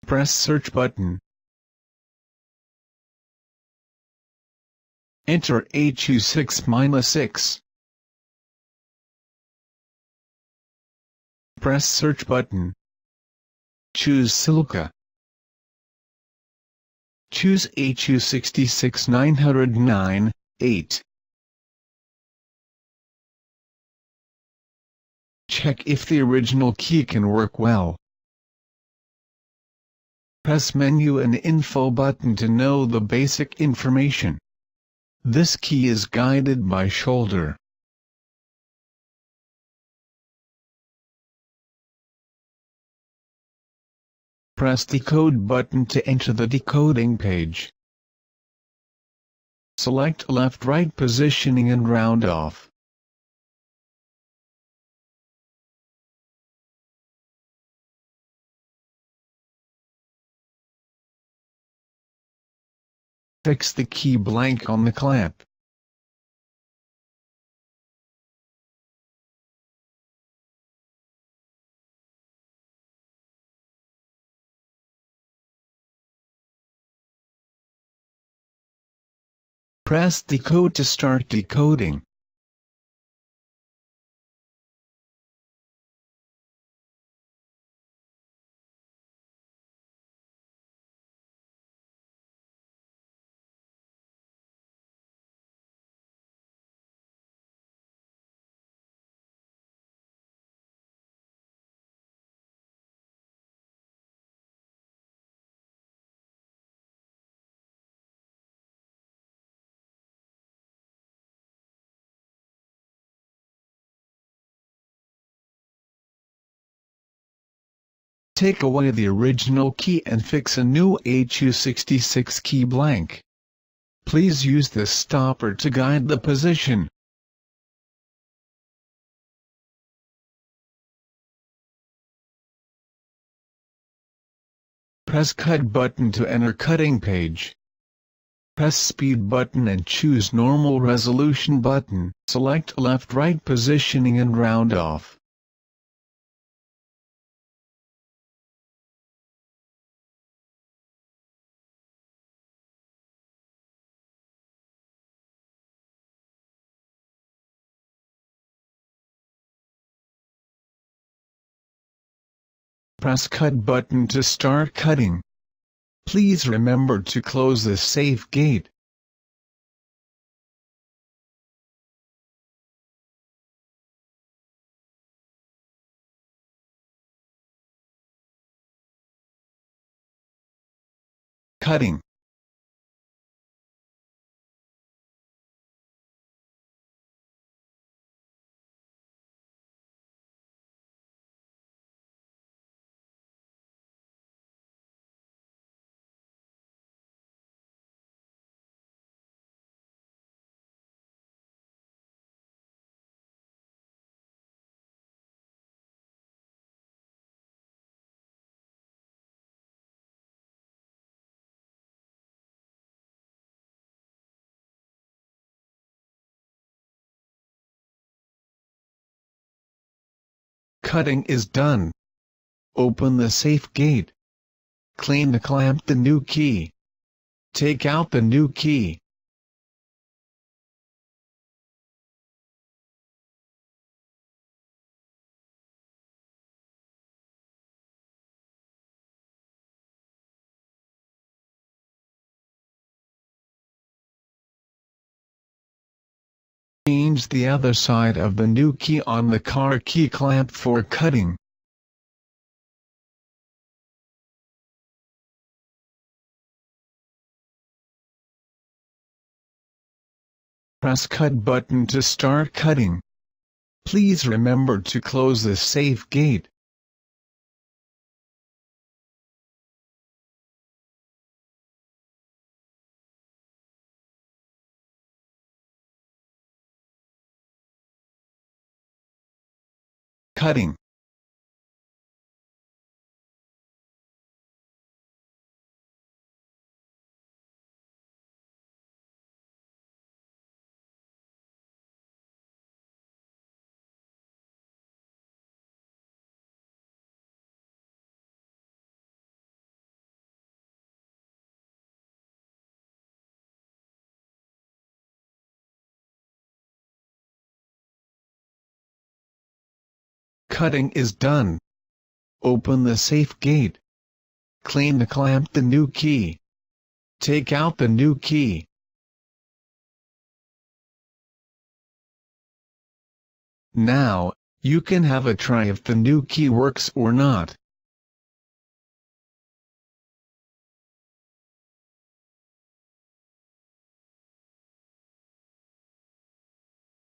Press search button. Enter HU6-6. Press search button. Choose silica. Choose HU66 909, 8. Check if the original key can work well. Press Menu and Info button to know the basic information. This key is guided by shoulder. Press Decode button to enter the decoding page. Select left-right positioning and round off. Fix the key blank on the clamp. Press Decode to start decoding. Take away the original key and fix a new HU66 key blank. Please use this stopper to guide the position. Press Cut button to enter cutting page. Press Speed button and choose Normal Resolution button. Select left-right positioning and round off. Press Cut button to start cutting. Please remember to close the safe gate. Cutting. Cutting is done. Open the safe gate. Clean the clamp the new key. Take out the new key. Change the other side of the new key on the car key clamp for cutting. Press Cut button to start cutting. Please remember to close the safe gate. Cutting. cutting is done. Open the safe gate. Clean the clamp the new key. Take out the new key. Now, you can have a try if the new key works or not.